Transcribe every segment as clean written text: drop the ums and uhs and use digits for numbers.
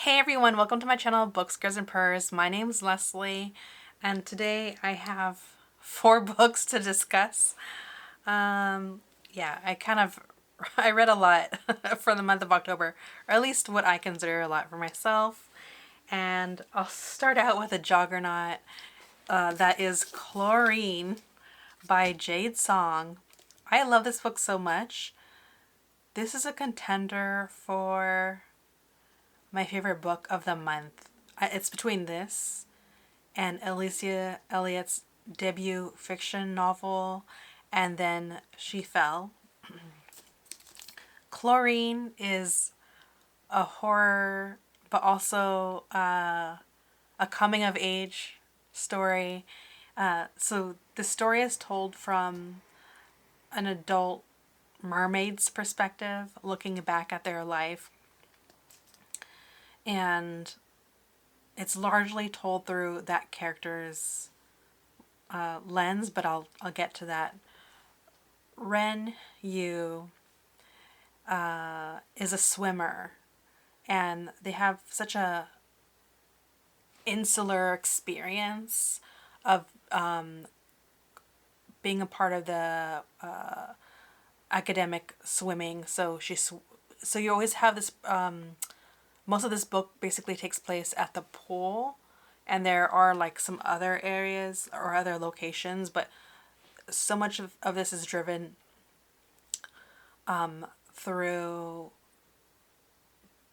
Hey everyone, welcome to my channel, Books, Girls, and Purrs. My name's Leslie, and today I have 4 books to discuss. Yeah, I read a lot for the month of October, or at least what I consider a lot for myself. And I'll start out with a juggernaut that is Chlorine by Jade Song. I love this book so much. This is a contender for my favorite book of the month. It's between this and Alicia Elliott's debut fiction novel, and then She Fell. Chlorine is a horror, but also a coming of age story. So the story is told from an adult mermaid's perspective, looking back at their life. And it's largely told through that character's lens, but I'll get to that. Ren Yu is a swimmer, and they have such a insular experience of being a part of the academic swimming. So you always have this. Most of this book basically takes place at the pool, and there are like some other areas or other locations, but so much of this is driven through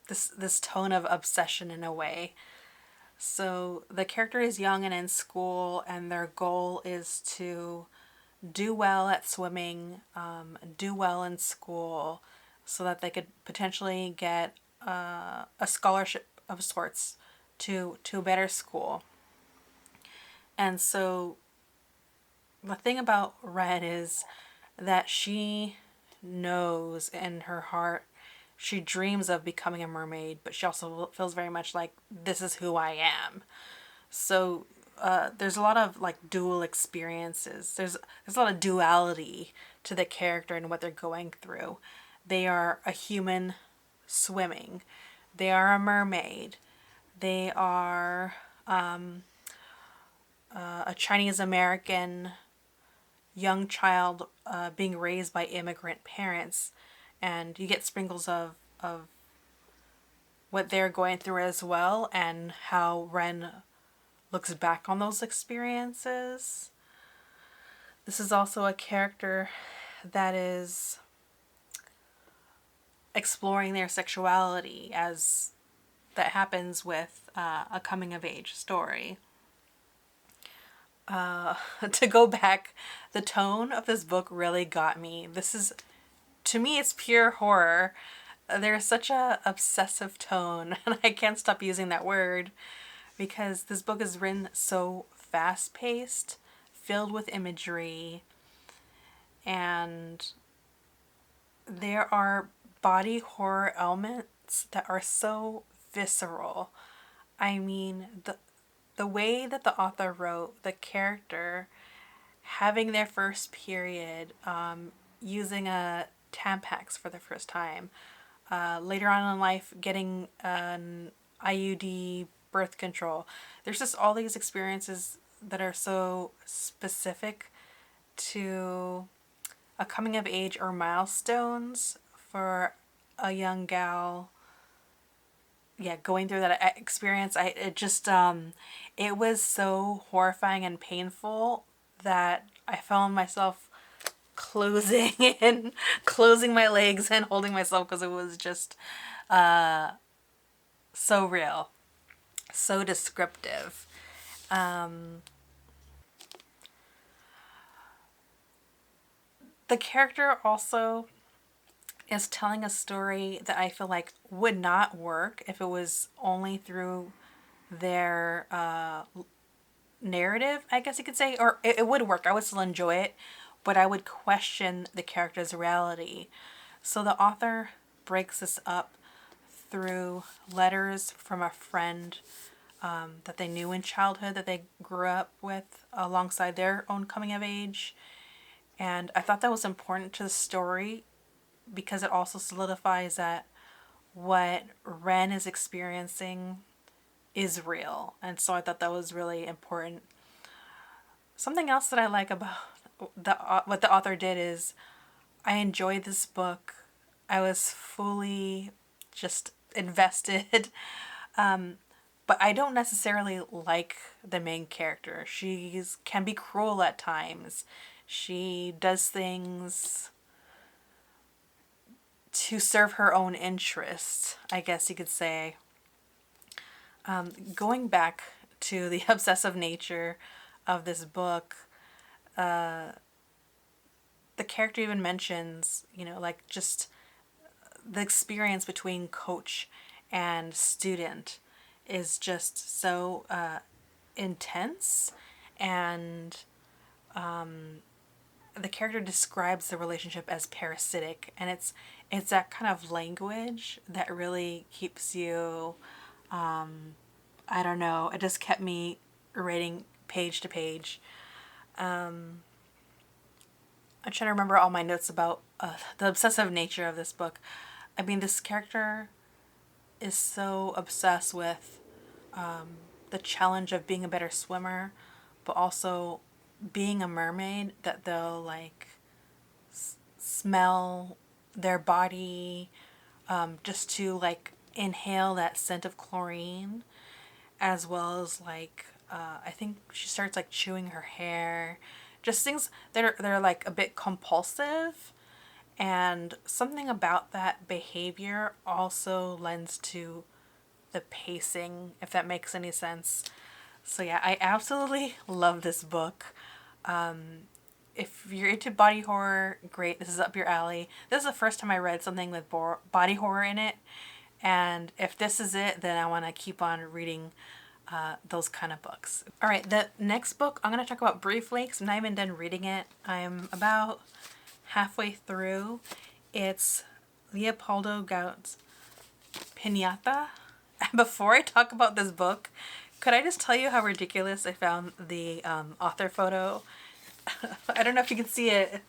this tone of obsession in a way. So the character is young and in school, and their goal is to do well at swimming, do well in school, so that they could potentially get a scholarship of sorts to a better school. And so the thing about Red is that she knows in her heart, she dreams of becoming a mermaid, but she also feels very much like, this is who I am. So there's a lot of like dual experiences. There's a lot of duality to the character and what they're going through. They are a human swimming. They are a mermaid. They are a Chinese American young child being raised by immigrant parents, and you get sprinkles of what they're going through as well, and how Ren looks back on those experiences. This is also a character that is exploring their sexuality, as that happens with a coming of age story. To go back, the tone of this book really got me. This is, to me, it's pure horror. There's such a obsessive tone, and I can't stop using that word, because this book is written so fast-paced, filled with imagery, and there are body horror elements that are so visceral. I mean, the way that the author wrote the character having their first period, using a Tampax for the first time, later on in life getting an IUD birth control. There's just all these experiences that are so specific to a coming of age or milestones for a young gal. Yeah, going through that experience, it was so horrifying and painful that I found myself closing my legs and holding myself, because it was just so real, so descriptive. The character also is telling a story that I feel like would not work if it was only through their narrative, I guess you could say. Or it would work, I would still enjoy it, but I would question the character's reality. So the author breaks this up through letters from a friend that they knew in childhood, that they grew up with alongside their own coming of age. And I thought that was important to the story, because it also solidifies that what Ren is experiencing is real. And so I thought that was really important. Something else that I like about what the author did is I enjoyed this book. I was fully just invested. But I don't necessarily like the main character. She can be cruel at times. She does things to serve her own interests, I guess you could say. Going back to the obsessive nature of this book, the character even mentions, you know, like just the experience between coach and student is just so intense, and the character describes the relationship as parasitic, and it's that kind of language that really keeps you, I don't know, it just kept me reading page to page. I'm trying to remember all my notes about the obsessive nature of this book. I mean, this character is so obsessed with the challenge of being a better swimmer, but also being a mermaid, that they'll like smell their body just to like inhale that scent of chlorine, as well as like I think she starts like chewing her hair, just things that are like a bit compulsive, and something about that behavior also lends to the pacing, if that makes any sense. So yeah, I absolutely love this book. If you're into body horror, great, this is up your alley. This is the first time I read something with body horror in it, and if this is it, then I want to keep on reading those kind of books. All right, the next book I'm going to talk about briefly because I'm not even done reading it. I'm about halfway through. It's Leopoldo Gout's Piñata. Before I talk about this book, could I just tell you how ridiculous I found the author photo? I don't know if you can see it.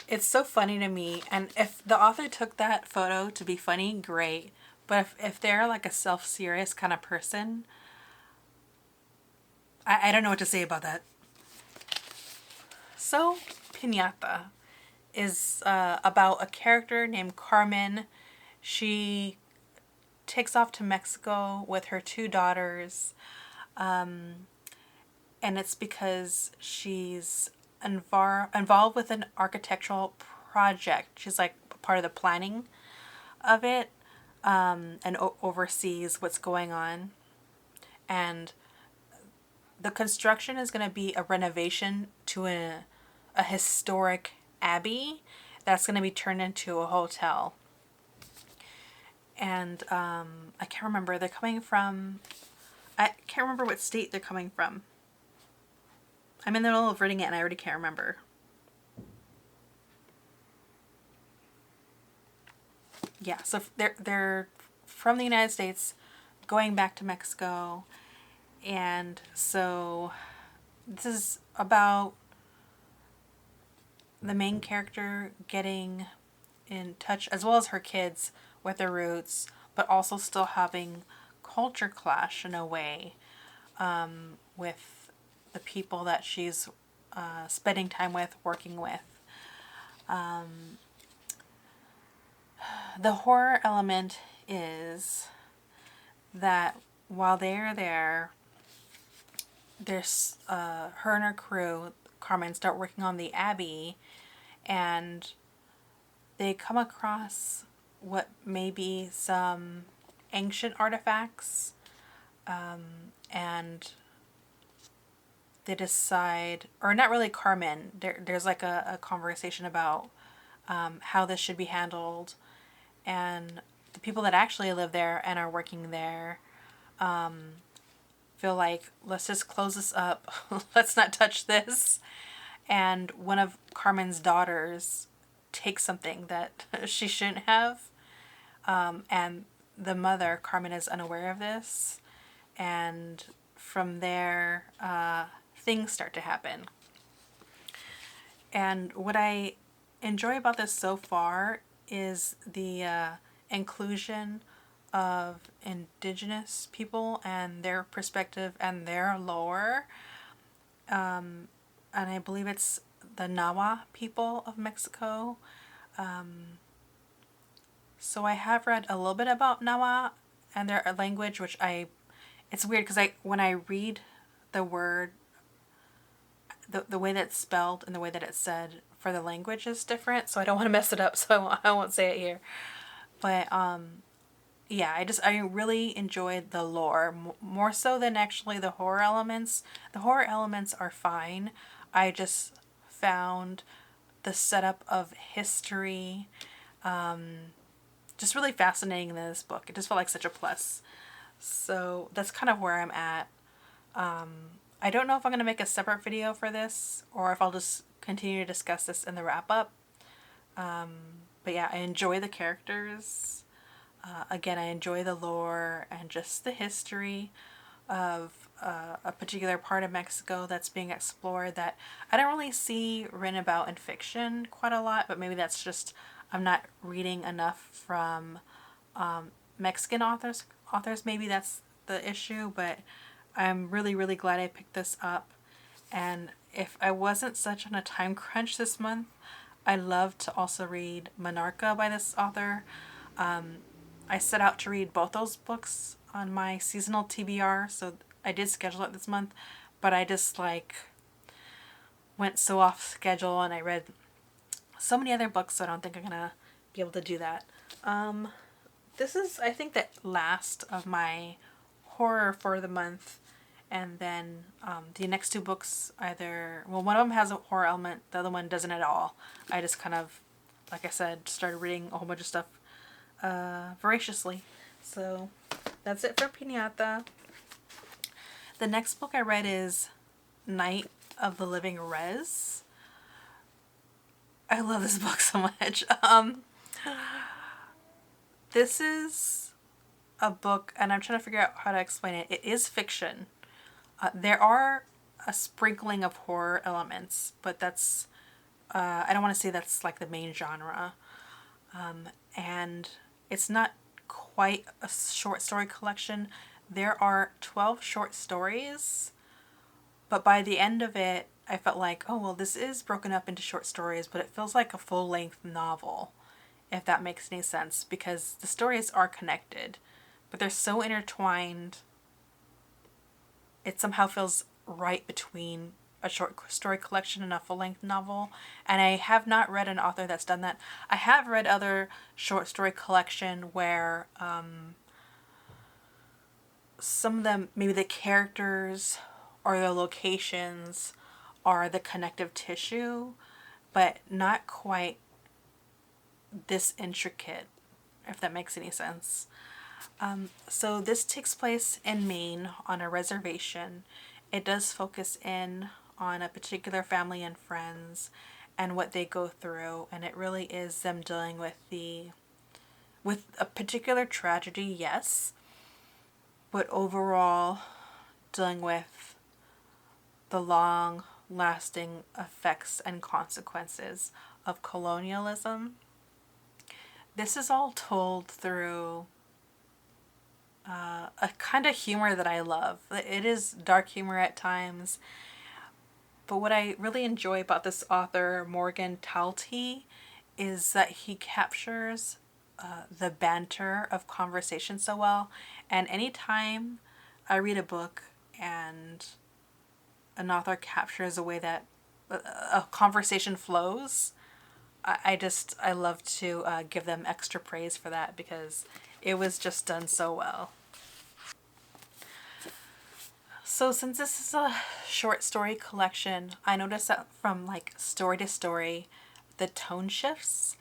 It's so funny to me, and if the author took that photo to be funny, great. But if they're like a self-serious kind of person, I don't know what to say about that. So, Piñata is about a character named Carmen. She takes off to Mexico with her two daughters, and it's because she's involved with an architectural project. She's like part of the planning of it, and oversees what's going on. And the construction is going to be a renovation to a historic abbey that's going to be turned into a hotel. And I can't remember. They're coming from... I can't remember what state they're coming from. I'm in the middle of reading it and I already can't remember. Yeah, so they're from the United States going back to Mexico. And so this is about the main character getting in touch, as well as her kids, with their roots, but also still having culture clash in a way with the people that she's spending time with, working with. The horror element is that while they're there, there's her and her crew, Carmen, start working on the abbey, and they come across what may be some ancient artifacts, and they decide, or not really Carmen, there's like a conversation about how this should be handled, and the people that actually live there and are working there feel like, let's just close this up, let's not touch this. And one of Carmen's daughters takes something that she shouldn't have, and the mother, Carmen, is unaware of this, and from there things start to happen. And what I enjoy about this so far is the inclusion of indigenous people and their perspective and their lore. And I believe it's the Nawa people of Mexico. So I have read a little bit about Nawa and their language, which it's weird because when I read the word, the way that it's spelled and the way that it's said for the language is different, so I don't want to mess it up, so I won't say it here. But yeah, I really enjoyed the lore more so than actually the horror elements. The horror elements are fine. I just found the setup of history just really fascinating in this book. It just felt like such a plus. So that's kind of where I'm at. I don't know if I'm going to make a separate video for this or if I'll just continue to discuss this in the wrap up. But yeah, I enjoy the characters. Again, I enjoy the lore and just the history of a particular part of Mexico that's being explored that I don't really see written about in fiction quite a lot, but maybe that's just I'm not reading enough from Mexican authors. Maybe that's the issue, but I'm really, really glad I picked this up. And if I wasn't such on a time crunch this month, I'd love to also read Monarca by this author. I set out to read both those books on my seasonal TBR, so I did schedule it this month, but I just went so off schedule and I read so many other books, so I don't think I'm gonna be able to do that. This is, I think, the last of my horror for the month, and then the next two books either, well, one of them has a horror element, the other one doesn't at all. I just kind of, like I said, started reading a whole bunch of stuff voraciously. So that's it for Piñata. The next book I read is Night of the Living Res. I love this book so much. This is a book, and I'm trying to figure out how to explain it. It is fiction. There are a sprinkling of horror elements, but that's, I don't want to say that's like the main genre. And it's not quite a short story collection. There are 12 short stories, but by the end of it, I felt like, oh, well, this is broken up into short stories, but it feels like a full-length novel, if that makes any sense, because the stories are connected, but they're so intertwined, it somehow feels right between a short story collection and a full-length novel. And I have not read an author that's done that. I have read other short story collection where some of them, maybe the characters or the locations are the connective tissue, but not quite this intricate, if that makes any sense. So this takes place in Maine on a reservation. It does focus in on a particular family and friends and what they go through, and it really is them dealing with a particular tragedy, yes, but overall dealing with the long lasting effects and consequences of colonialism. This is all told through a kind of humor that I love. It is dark humor at times, but what I really enjoy about this author, Morgan Talty, is that he captures the banter of conversation so well. And anytime I read a book and an author captures a way that a conversation flows, I love to give them extra praise for that, because it was just done so well. So since this is a short story collection, I noticed that from like story to story, the tone shifts,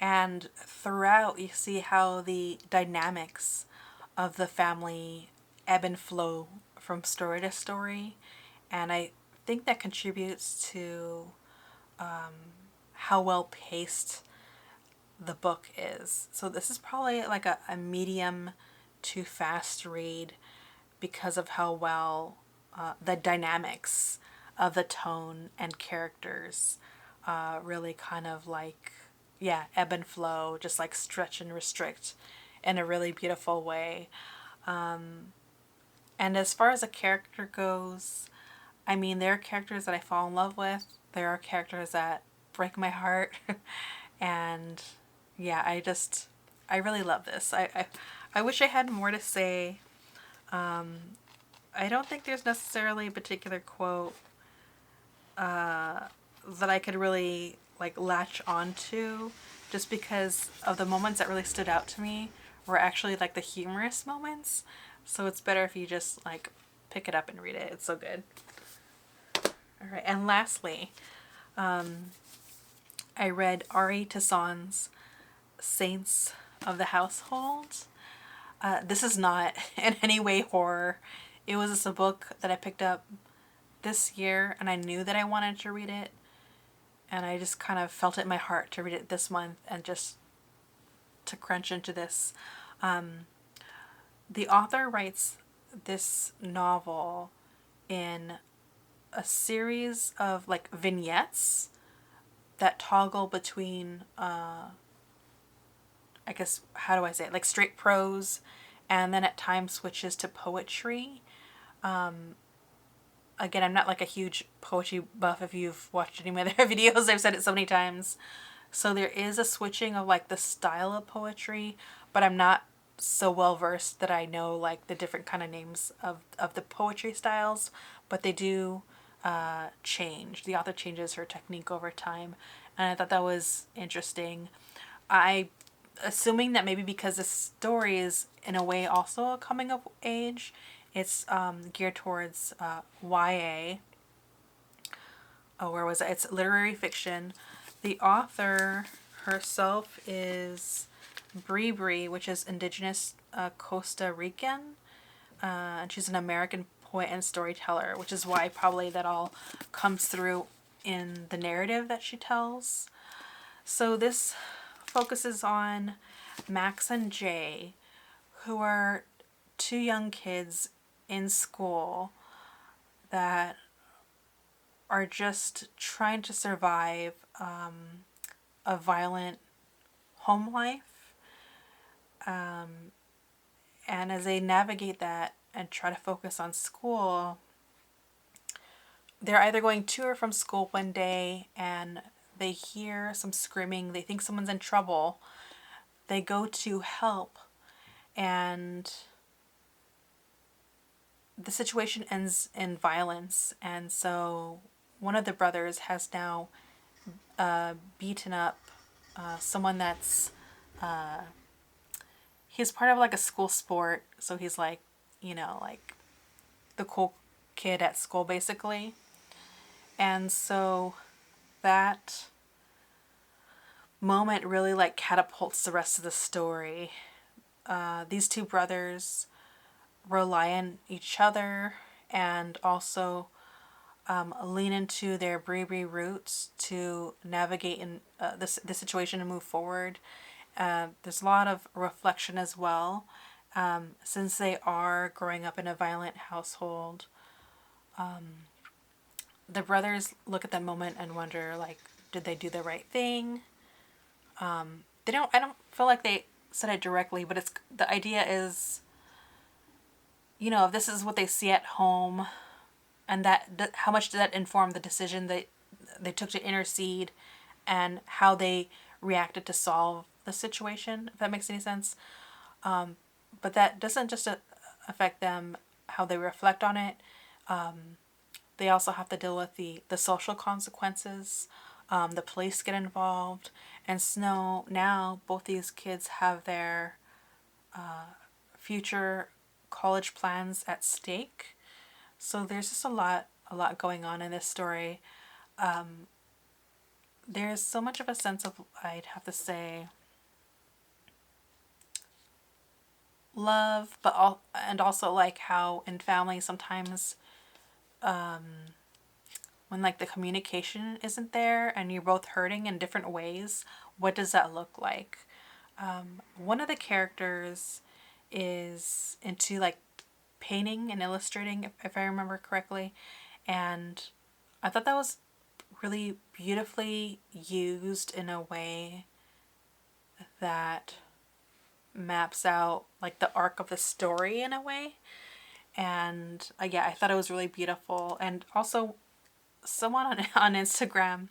and throughout you see how the dynamics of the family ebb and flow from story to story. And I think that contributes to how well paced the book is. So this is probably like a medium to fast read because of how well the dynamics of the tone and characters really kind of like, yeah, ebb and flow, just like stretch and restrict in a really beautiful way. And as far as a character goes, I mean, there are characters that I fall in love with. There are characters that break my heart. And yeah, I really love this. I wish I had more to say. I don't think there's necessarily a particular quote that I could really like latch onto, just because of the moments that really stood out to me were actually like the humorous moments. So it's better if you just like pick it up and read it. It's so good. All right, and lastly, I read Ari Tison's Saints of the Household. This is not in any way horror. It was just a book that I picked up this year, and I knew that I wanted to read it, and I just kind of felt it in my heart to read it this month and just to crunch into this. The author writes this novel in a series of like vignettes that toggle between I guess, how do I say it, like straight prose, and then at times switches to poetry. Again, I'm not like a huge poetry buff. If you've watched any of my other videos, I've said it so many times. So there is a switching of like the style of poetry, but I'm not so well versed that I know like the different kind of names of the poetry styles, but they do change. The author changes her technique over time, and I thought that was interesting. I assuming that maybe because the story is in a way also a coming of age, it's geared towards YA. Oh, where was it? It's literary fiction. The author herself is Bree, which is indigenous Costa Rican, and she's an American poet and storyteller, which is why probably that all comes through in the narrative that she tells. So this focuses on Max and Jay, who are two young kids in school that are just trying to survive a violent home life. And as they navigate that and try to focus on school, they're either going to or from school one day and they hear some screaming. They think someone's in trouble. They go to help, and the situation ends in violence. And so one of the brothers has now beaten up someone that's he's part of like a school sport, so he's like, you know, like the cool kid at school basically. And so that moment really like catapults the rest of the story. These two brothers rely on each other and also lean into their Bree roots to navigate in the situation and move forward. There's a lot of reflection as well, since they are growing up in a violent household. The brothers look at that moment and wonder, like, did they do the right thing? They don't. I don't feel like they said it directly, but it's the idea is, you know, if this is what they see at home, and that how much did that inform the decision that they took to intercede, and how they reacted to solve the situation, if that makes any sense. But that doesn't just affect them, how they reflect on it. They also have to deal with the social consequences. The police get involved. And so now both these kids have their future college plans at stake. So there's just a lot going on in this story. There's so much of a sense of, I'd have to say, love, but and also like how in family sometimes when like the communication isn't there and you're both hurting in different ways, what does that look like? One of the characters is into like painting and illustrating, if I remember correctly, and I thought that was really beautifully used in a way that maps out like the arc of the story in a way. And yeah, I thought it was really beautiful. And also someone on Instagram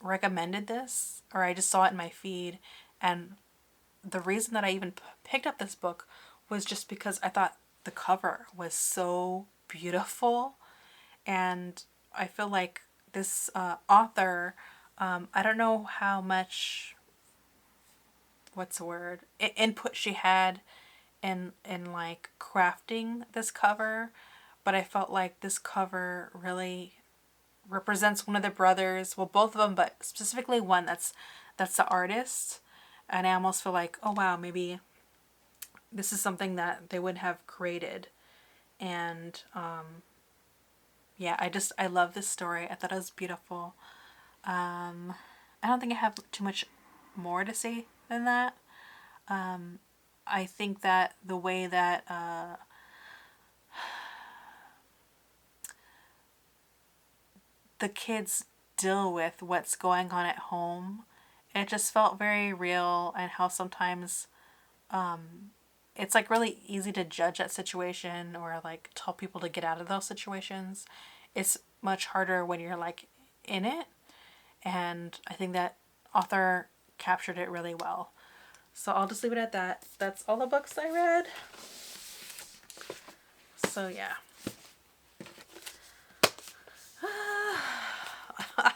recommended this, or I just saw it in my feed, and the reason that I even picked up this book was just because I thought the cover was so beautiful. And I feel like this author, I don't know how much, what's the word, input she had in like crafting this cover, but I felt like this cover really represents one of the brothers, well, both of them, but specifically one that's the artist. And I almost feel like, oh wow, maybe this is something that they would have created. And yeah, I love this story. I thought it was beautiful. I don't think I have too much more to say than that. I think that the way that the kids deal with what's going on at home, it just felt very real. And how sometimes it's like really easy to judge that situation or like tell people to get out of those situations. It's much harder when you're like in it. And I think that author captured it really well. So I'll just leave it at that. That's all the books I read. So yeah.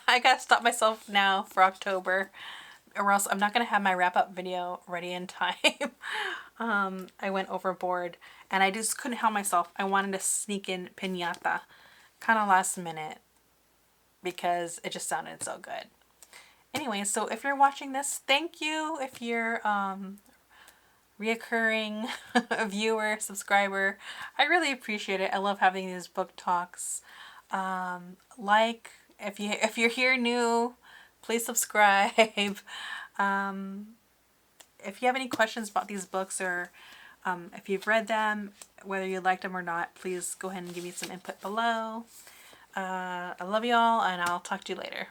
I gotta stop myself now for October, or else I'm not gonna have my wrap up video ready in time. I went overboard and I just couldn't help myself. I wanted to sneak in Piñata kind of last minute because it just sounded so good. Anyway, so if you're watching this, thank you. If you're reoccurring viewer, subscriber, I really appreciate it. I love having these book talks. Like, if you're here new, please subscribe. If you have any questions about these books, or if you've read them, whether you liked them or not, please go ahead and give me some input below. I love y'all, and I'll talk to you later.